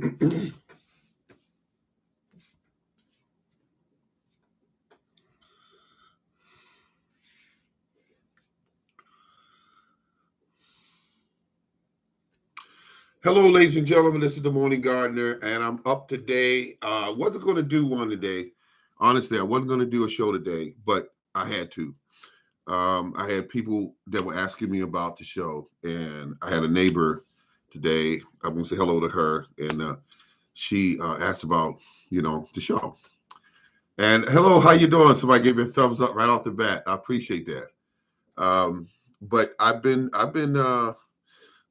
Hello, ladies and gentlemen. This is the Morning Gardener, and I'm up today. Wasn't going to do one today. Honestly, I wasn't going to do a show today, but I had to. I had people that were asking me about the show, and I had a neighbor today. I'm going to say hello to her, and she asked about, the show. And hello, how you doing? Somebody gave me a thumbs up right off the bat. I appreciate that. Um, but I've been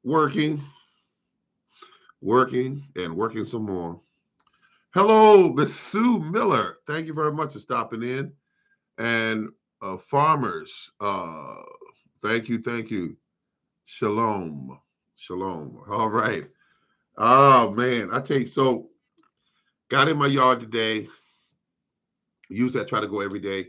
working, and working some more. Hello, Miss Sue Miller. Thank you very much for stopping in. And farmers, thank you. Shalom. Shalom. All right. Oh man, I tell you, so got in my yard today. Usually I try to go every day,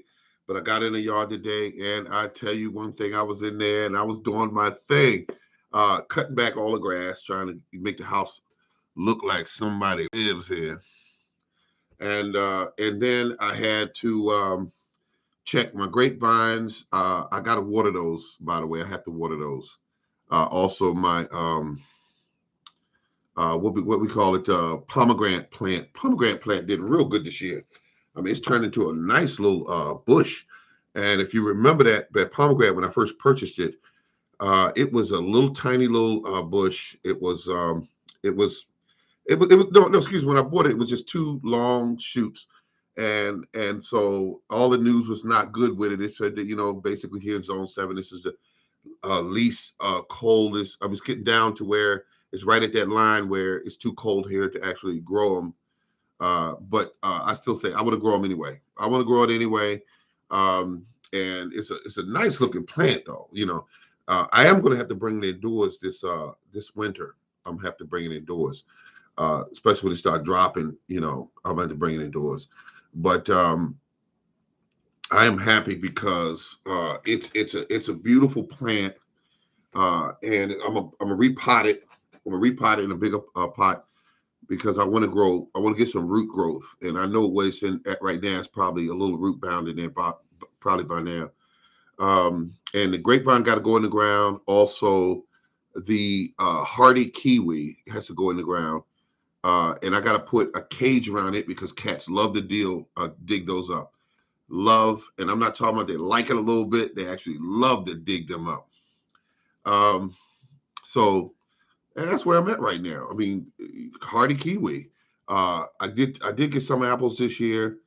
but I got in the yard today, and I tell you one thing, I was in there and I was doing my thing, cutting back all the grass, trying to make the house look like somebody lives here. And then I had to check my grapevines. I got to water those, by the way. I have to water those. Also, my what we call it, pomegranate plant. Pomegranate plant did real good this year. I mean, it's turned into a nice little bush. And if you remember that pomegranate when I first purchased it was a little tiny little bush. It was no, excuse me. When I bought it, it was just two long shoots, and so all the news was not good with it. It said that basically here in Zone 7, this is the least coldest. I was getting down to where it's right at that line where it's too cold here to actually grow them. But I still say I want to grow them anyway. I want to grow it anyway. And it's a nice looking plant though. I am going to have to bring it indoors this winter. I'm gonna have to bring it indoors, especially when it start dropping. I'm going to bring it indoors. But I am happy because it's a beautiful plant, and I'm gonna repot it. I'm gonna repot it in a bigger pot because I want to grow. I want to get some root growth, and I know where it's in at right now. It's probably a little root bound in there, probably by now. And the grapevine got to go in the ground. Also, the hardy kiwi has to go in the ground. And I got to put a cage around it because cats love to dig those up. Love, and I'm not talking about they like it a little bit. They actually love to dig them up. Um, so, and that's where I'm at right now. I mean, hardy kiwi. I did get some apples this year.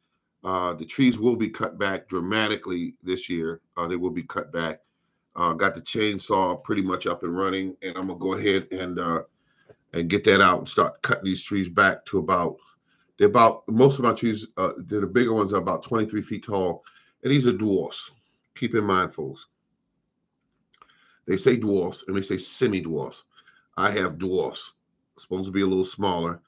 The trees will be cut back dramatically this year. They will be cut back. Got the chainsaw pretty much up and running, and I'm gonna go ahead and get that out and start cutting these trees back to about most of my trees. The bigger ones are about 23 feet tall, and these are dwarfs. Keep in mind, folks, they say dwarfs and they say semi-dwarfs. I have dwarfs. Supposed to be a little smaller.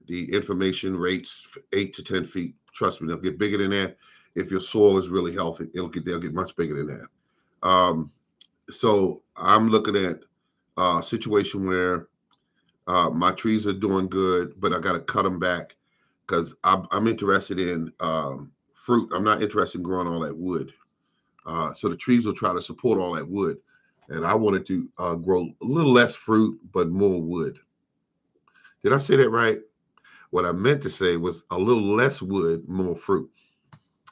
The information rates 8 to 10 feet. Trust me, they'll get bigger than that. If your soil is really healthy, they'll get much bigger than that. So I'm looking at a situation where my trees are doing good, but I got to cut them back because I'm interested in fruit. I'm not interested in growing all that wood. So the trees will try to support all that wood. And I wanted to grow a little less fruit, but more wood. Did I say that right? What I meant to say was a little less wood, more fruit.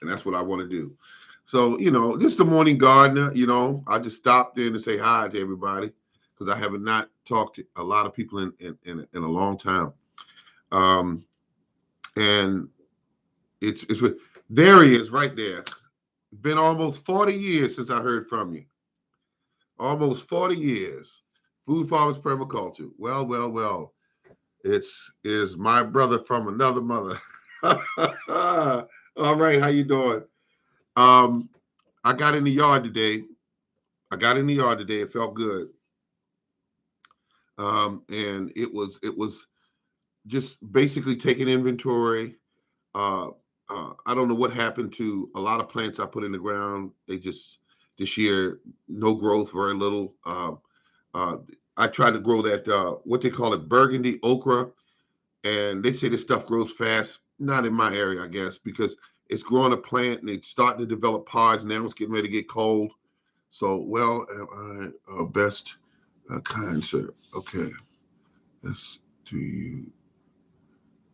And that's what I want to do. So, this is the Morning Gardener. I just stopped in to say hi to everybody because I have not talked to a lot of people in a long time. Um, and it's there he is right there. Been almost 40 years since I heard from you. Almost 40 years. Food Farmers Permaculture. Well, well, well. It's is my brother from another mother. All right, how you doing? Um, I got in the yard today. It felt good. And it was just basically taking inventory. Uh, I don't know what happened to a lot of plants I put in the ground. They just this year no growth, very little. Uh, I tried to grow that what they call it burgundy okra. And they say this stuff grows fast. Not in my area, I guess, because it's growing a plant and it's starting to develop pods. Now it's getting ready to get cold. So, well, am I best kind sir? Okay, that's to you,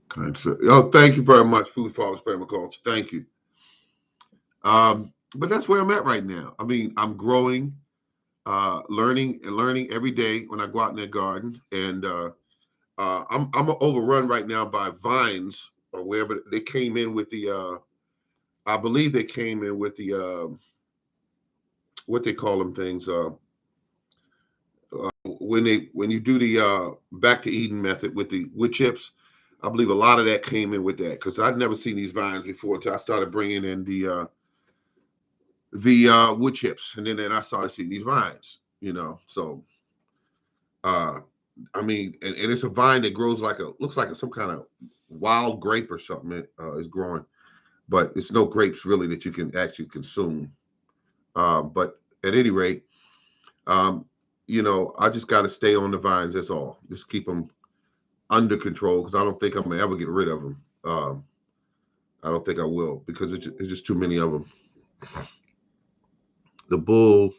kind sir. Oh, thank you very much, Food Farms Permaculture. Thank you. But that's where I'm at right now. I mean, I'm growing, learning and learning every day when I go out in that garden, and I'm overrun right now by vines or wherever they came in with the. I believe they came in with the what they call them things. When you do the back to Eden method with the wood chips, I believe a lot of that came in with that because I'd never seen these vines before until I started bringing in the wood chips, and then I started seeing these vines. So uh, I mean, and it's a vine that grows like looks like some kind of wild grape or something. It is growing, but it's no grapes really that you can actually consume. But at any rate, um, I just got to stay on the vines. That's all. Just keep them under control because I don't think I'm gonna ever get rid of them. I don't think I will because it's just too many of them. The bull,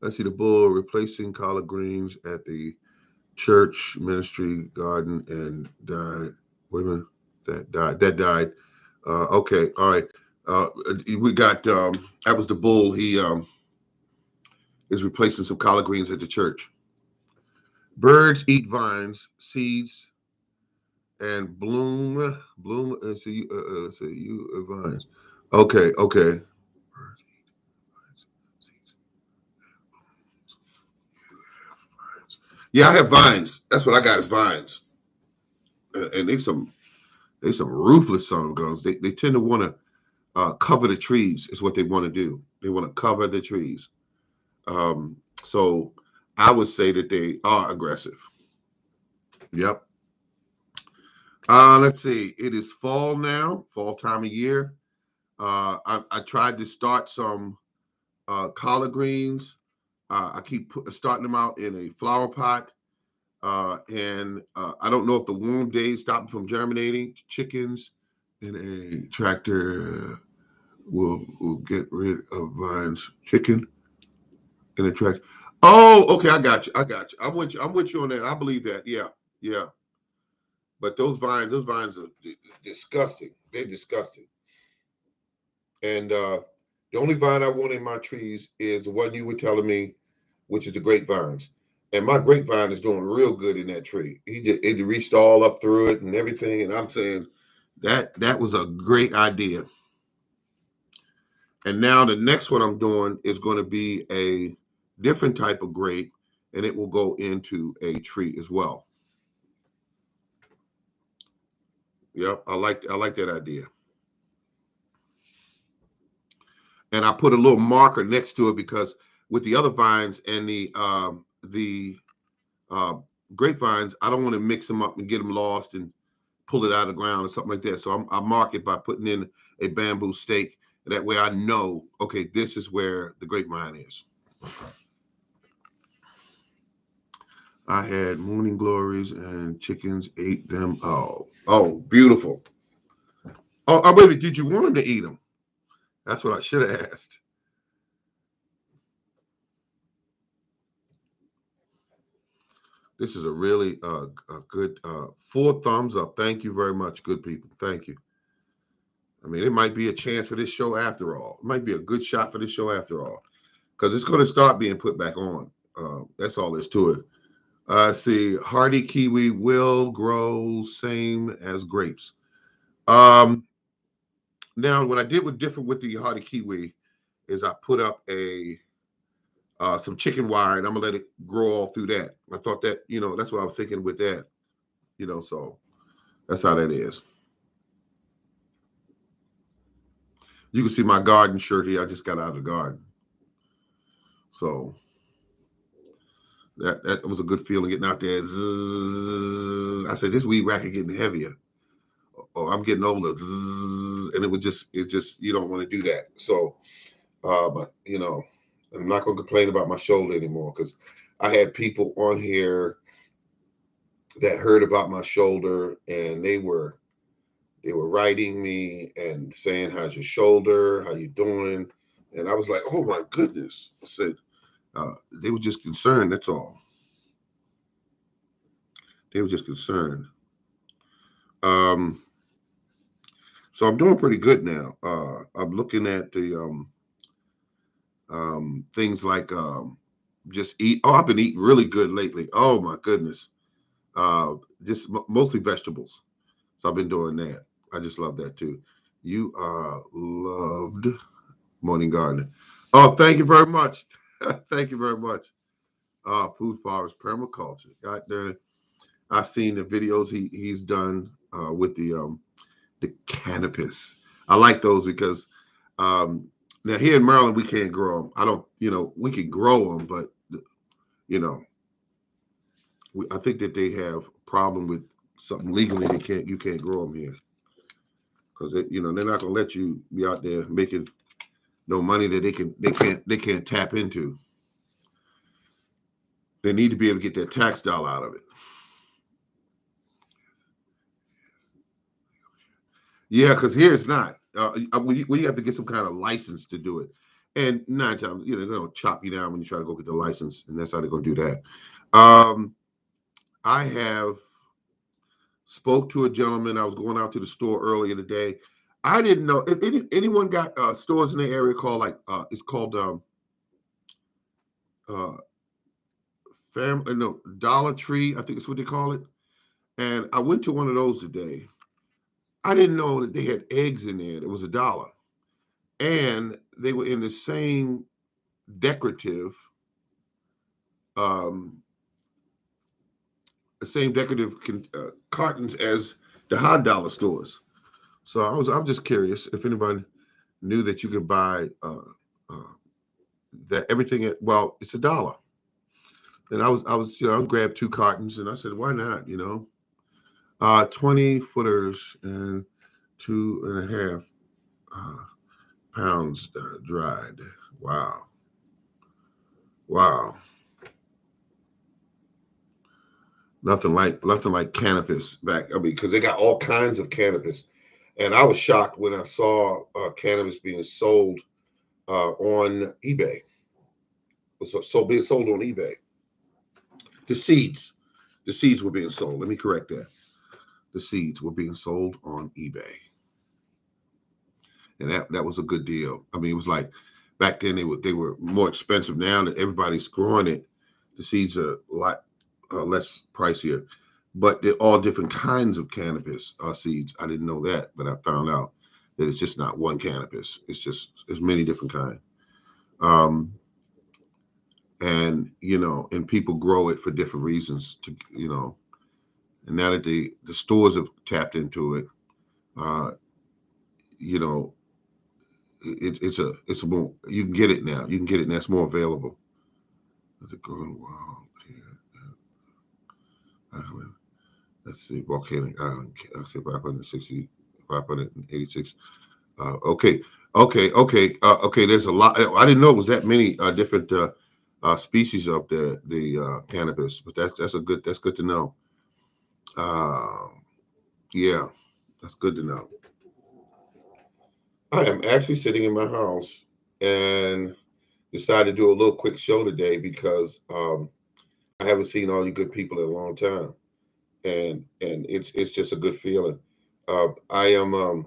I see the bull replacing collard greens at the church ministry garden and died. Wait a minute, that died. That died. Okay, all right. We got that was the bull. He is replacing some collard greens at the church. Birds eat vines, seeds, and bloom. So you vines. Okay, okay. Yeah, I have vines. That's what I got is vines, and they some ruthless son of guns. They tend to want to cover the trees. Is what they want to do. They want to cover the trees. So I would say that they are aggressive. Yep. Let's see. It is fall now, fall time of year. I tried to start some collard greens. I keep starting them out in a flower pot. And I don't know if the warm days stop them from germinating. Chickens in a tractor will get rid of vines. Chicken in a tractor. Oh, okay, I got you. I got you. I'm with you on that. I believe that. Yeah, yeah. But those vines are disgusting. They're disgusting. And the only vine I want in my trees is the one you were telling me, which is the grapevines. And my grapevine is doing real good in that tree. It reached all up through it and everything. And I'm saying that was a great idea. And now the next one I'm doing is going to be a different type of grape, and it will go into a tree as well. Yep, I like that idea. And I put a little marker next to it because with the other vines and the uh, grapevines, I don't want to mix them up and get them lost and pull it out of the ground or something like that. So I mark it by putting in a bamboo stake. That way I know, okay, this is where the grapevine is. I had morning glories and chickens ate them. Oh, beautiful. Oh, wait, did you want them to eat them? That's what I should have asked. This is a really a good 4 thumbs up. Thank you very much, good people. Thank you. I mean, it might be a chance for this show after all. It might be a good shot for this show after all, because it's going to start being put back on. That's all there's to it. See, hardy kiwi will grow same as grapes. Um, Now, what I did with different with the hardy kiwi is I put up a some chicken wire and I'm gonna let it grow all through that. I thought that that's what I was thinking with that. So that's how that is. You can see my garden shirt here. I just got out of the garden, so that was a good feeling getting out there. Zzz. I said this weed whacker getting heavier. Or I'm getting older. Zzz. And it just you don't want to do that. So but I'm not gonna complain about my shoulder anymore because I had people on here that heard about my shoulder, and they were writing me and saying, "How's your shoulder? How you doing?" And I was like, "Oh my goodness!" I said, they were just concerned. That's all. They were just concerned. Um, so I'm doing pretty good now. I'm looking at the things like just eat. Oh, I've been eating really good lately. Oh my goodness. Uh, just mostly vegetables. So I've been doing that. I just love that too. You are loved, Morning Gardener. Oh, thank you very much. Thank you very much. Food Forest Permaculture. God darn it. I've seen the videos he's done with the cannabis. I like those because um, now here in Maryland we can't grow them. I don't, we can grow them, but you know, I think that they have a problem with something legally. You can't grow them here because they're not gonna let you be out there making no money that they can't tap into. They need to be able to get their tax dollar out of it. Yeah, because here it's not. You have to get some kind of license to do it, and nine times, they're gonna chop you down when you try to go get the license, and that's how they're gonna do that. Um, I have spoke to a gentleman. I was going out to the store earlier today. I didn't know if anyone got stores in the area called it's called uh, Family no Dollar Tree. I think it's what they call it. And I went to one of those today. I didn't know that they had eggs in there. It was $1, and they were in decorative, um, the same decorative cartons as the hot dollar stores. So I'm just curious if anybody knew that you could buy uh, that everything well, it's $1. And I grabbed 2 cartons and I said, why not? 20 footers and 2.5 uh, pounds dried. Wow. Wow. Nothing like cannabis back. I mean, because they got all kinds of cannabis. And I was shocked when I saw cannabis being sold on eBay. So being sold on eBay. The seeds. The seeds were being sold. Let me correct that. The seeds were being sold on eBay. And that was a good deal. I mean, it was like back then they were more expensive. Now that everybody's growing it, the seeds are a lot less pricier. But they're all different kinds of cannabis seeds. I didn't know that, but I found out that it's just not one cannabis. There's many different kinds. Um, and people grow it for different reasons. And now that the stores have tapped into it, uh, you know, it's a more you can get it now. You can get it now. It's more available. The growing wild island. Let's see, volcanic island. I say 560, 586. Okay, okay. There's a lot. I didn't know it was that many different species of the cannabis, but that's good to know. Uh, yeah, that's good to know. I am actually sitting in my house and decided to do a little quick show today because I haven't seen all you good people in a long time, and it's just a good feeling. I am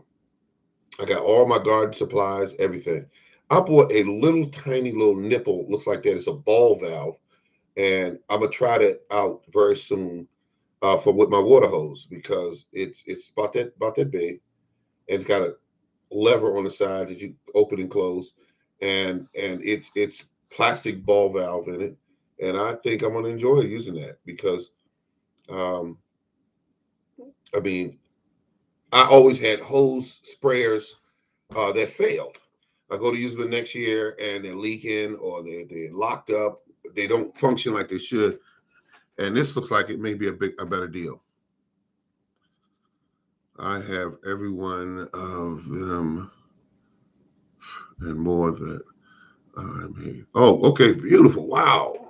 I got all my garden supplies, everything. I bought a little tiny little nipple, looks like that. It's a ball valve, and I'm gonna try that out very soon for with my water hose because it's about that big, and it's got a lever on the side that you open and close, and it's plastic ball valve in it, and I think I'm gonna enjoy using that because um, I mean I always had hose sprayers that failed. I go to use them next year and they're leaking or they're locked up. They don't function like they should. And this looks like it may be a better deal. I have every one of them and more that I made. Oh, okay, beautiful. Wow.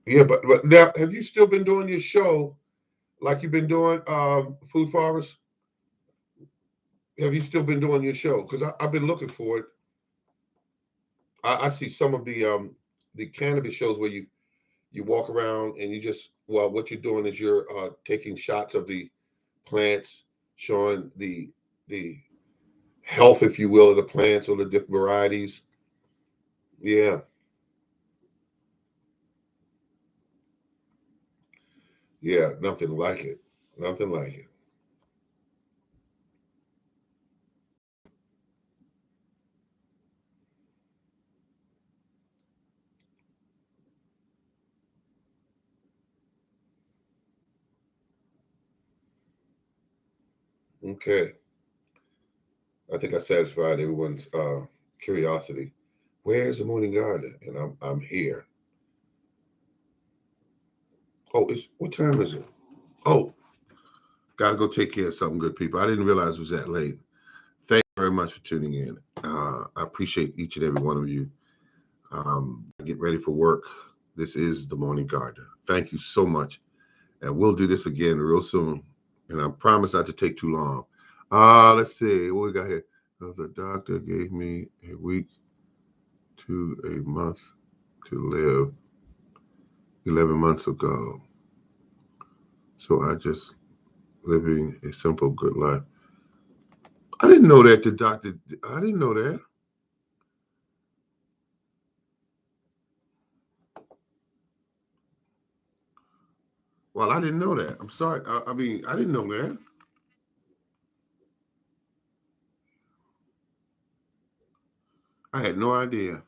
Yeah, but now, have you still been doing your show like you've been doing Food Farmers? Have you still been doing your show? Because I've been looking for it. I see some of the cannabis shows where you walk around and you just, well, what you're doing is you're taking shots of the plants, showing the health, if you will, of the plants or the different varieties. Yeah, yeah, nothing like it. Nothing like it. Okay, I think I satisfied everyone's curiosity. Where's the morning garden? And I'm here. Oh, it's what time is it? Oh, gotta go take care of something, good people. I didn't realize it was that late. Thank you very much for tuning in. I appreciate each and every one of you. Get ready for work. This is the Morning Gardener. Thank you so much. And we'll do this again real soon. And I promise not to take too long. Let's see what we got here. The doctor gave me a week to a month to live 11 months ago. So I just living a simple, good life. I didn't know that the doctor, I didn't know that. Well, I didn't know that. I'm sorry. I mean, I didn't know that. I had no idea.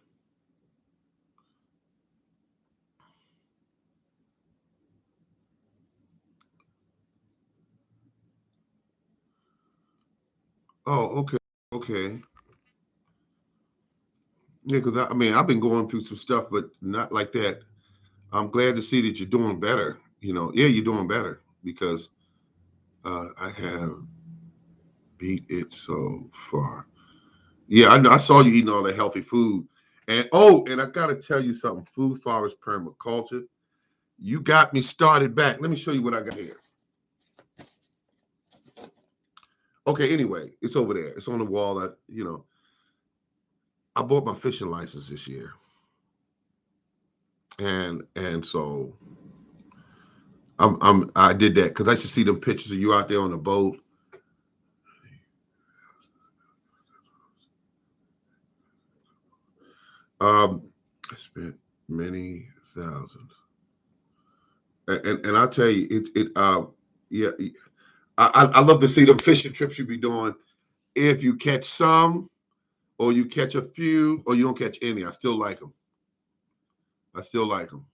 Oh, okay. Okay. Yeah, because I mean, I've been going through some stuff, but not like that. I'm glad to see that you're doing better. Yeah, you're doing better because I have beat it so far. Yeah, I know. I saw you eating all the healthy food. And oh, and I got to tell you something Food Forest Permaculture. You got me started back. Let me show you what I got here. Okay, anyway, it's over there. It's on the wall. I bought my fishing license this year. And so I did that because I should see them pictures of you out there on the boat. I spent many thousands, and I'll tell you, yeah, I love to see them fishing trips you be doing. If you catch some, or you catch a few, or you don't catch any, I still like them. I still like them.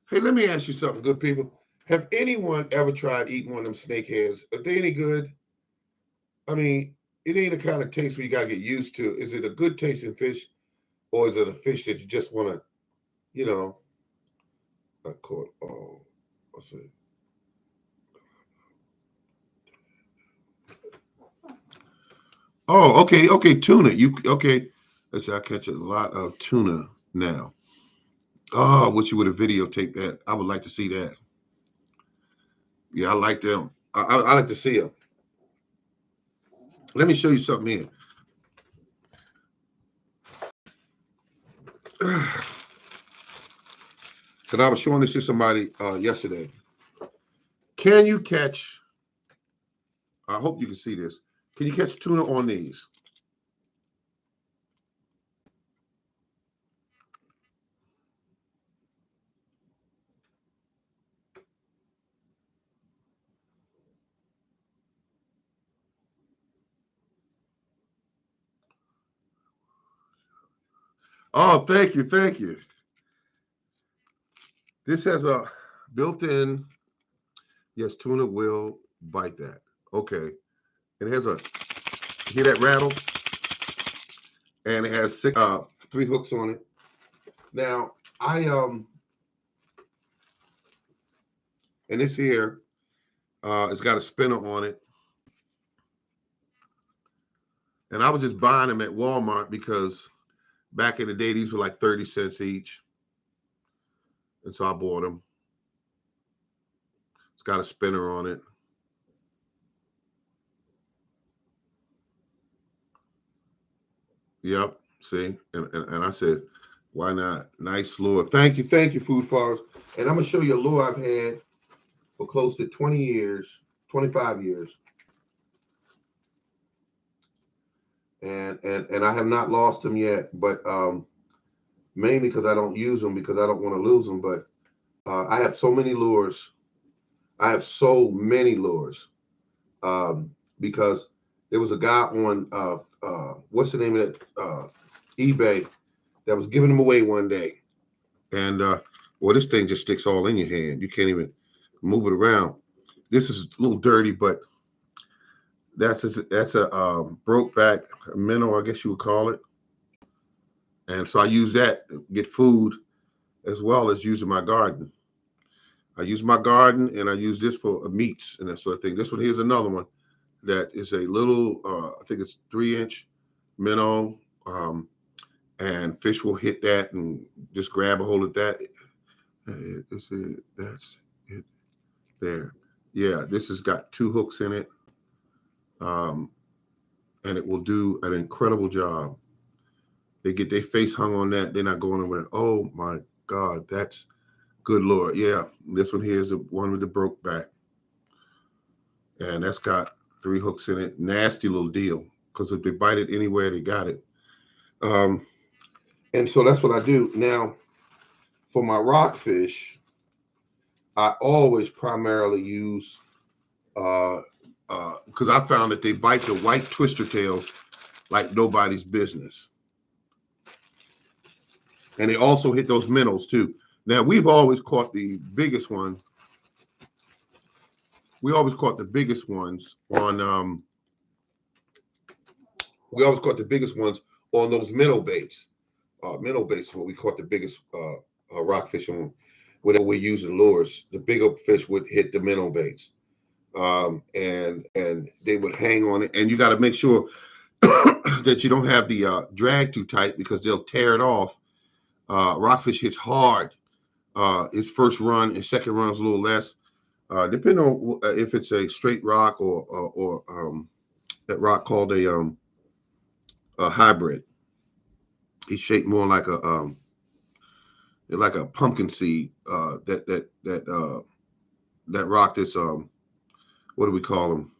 Hey, let me ask you something, good people. Have anyone ever tried eating one of them snake heads? Are they any good? I mean, it ain't a kind of taste where you gotta get used to. Is it a good tasting fish, or is it a fish that you just want to, you know, I caught? Oh, what's it? Oh, okay, okay, tuna. You okay? Let's say I catch a lot of tuna now. Oh, I wish you would have videotaped that. I would like to see that. Yeah, I like them. I like to see them. Let me show you something here. Because I was showing this to somebody yesterday. Can you catch? I hope you can see this. Can you catch tuna on these? Oh, thank you, thank you. This has a built-in. Yes, tuna will bite that. Okay, it has a. Hear that rattle? And it has three hooks on it. Now and this here, it's got a spinner on it, and I was just buying them at Walmart because back in the day these were like 30 cents each. And so I bought them. It's got a spinner on it. Yep. See, and I said, why not? Nice lure. Thank you, Food Farms. And I'm gonna show you a lure I've had for close to 20 years, 25 years, and I have not lost them yet. But mainly because I don't use them because I don't want to lose them. But I have so many lures. I have so many lures because there was a guy on what's the name of it, eBay, that was giving them away one day. And well, this thing just sticks all in your hand. You can't even move it around. This is a little dirty, but that's a broke back minnow, I guess you would call it. And so I use that to get food as well as using my garden. I use my garden and I use this for meats and that sort of thing. This one here's another one that is a little, I think it's 3-inch minnow, and fish will hit that and just grab a hold of that. That's it. That's it. There. Yeah, this has got 2 hooks in it, um, and it will do an incredible job. They get their face hung on that. They're not going away. Oh my God, that's good Lord. Yeah, this one here is the one with the broke back, and that's got 3 hooks in it. Nasty little deal because if they bite it anywhere, they got it. Um, and so that's what I do now for my rockfish. I always primarily use because I found that they bite the white twister tails like nobody's business. And they also hit those minnows too. Now we've always caught the biggest one. We always caught the biggest ones on we always caught the biggest ones on those minnow baits. Minnow baits where we caught the biggest rockfish on whenever we're using lures. The bigger fish would hit the minnow baits. And they would hang on it. And you got to make sure that you don't have the drag too tight because they'll tear it off. Rockfish hits hard. Its first run, its second run is a little less. Depending on if it's a straight rock or that rock called a hybrid. It's shaped more like a pumpkin seed. That rock that's what do we call them?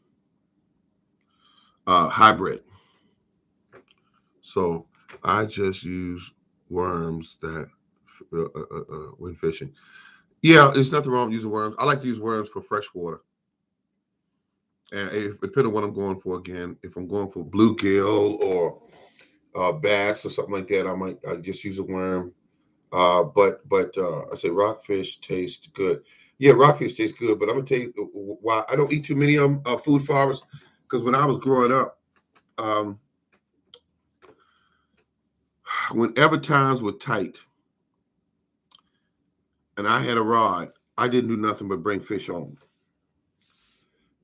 Hybrid. So I just use worms that when fishing. Yeah, there's nothing wrong with using worms. I like to use worms for freshwater. And if depending on what I'm going for, again, if I'm going for bluegill or bass or something like that, I just use a worm. But I say rockfish taste good. Yeah, rockfish tastes good. But I'm gonna tell you why I don't eat too many of them. Food Farmers, because when I was growing up, um, whenever times were tight and I had a rod, I didn't do nothing but bring fish home.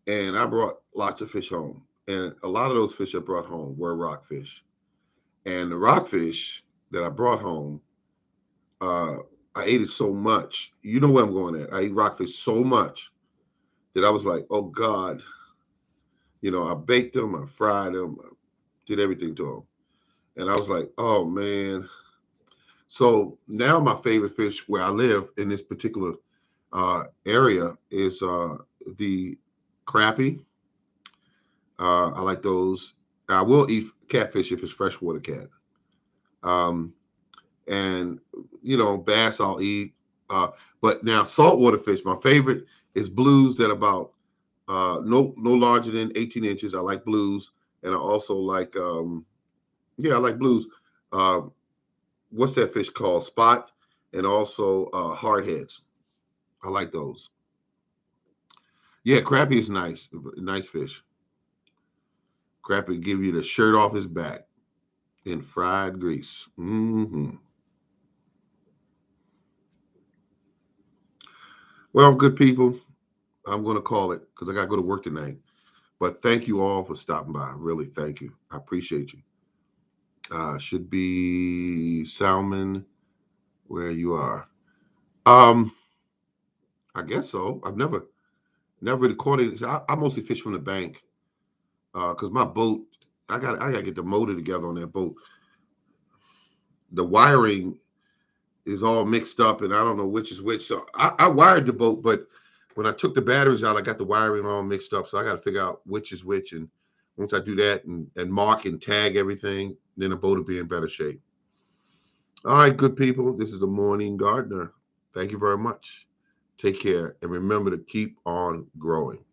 And I brought lots of fish home. And a lot of those fish I brought home were rockfish. And the rockfish that I brought home, uh, I ate it so much. You know where I'm going at. I ate rockfish so much that I was like, oh God, I baked them, I fried them, I did everything to them. And I was like, oh man. So now my favorite fish where I live in this particular area is the crappie. I like those. I will eat catfish if it's freshwater cat. Um, and bass I'll eat. But now saltwater fish, my favorite is blues that are about no larger than 18 inches. I like blues, and I also like I like blues. Uh, what's that fish called? Spot, and also hardheads. I like those. Yeah, crappie is nice fish. Crappie give you the shirt off his back in fried grease. Well, good people, I'm going to call it because I got to go to work tonight. But thank you all for stopping by. Really, thank you. I appreciate you. Should be Salmon where you are. Um, I guess so. I've never really caught it. I mostly fish from the bank because my boat. I got to get the motor together on that boat. The wiring is all mixed up, and I don't know which is which. So I wired the boat, but when I took the batteries out, I got the wiring all mixed up. So I got to figure out which is which. And once I do that and mark and tag everything, then the boat will be in better shape. All right, good people. This is the Morning Gardener. Thank you very much. Take care, and remember to keep on growing.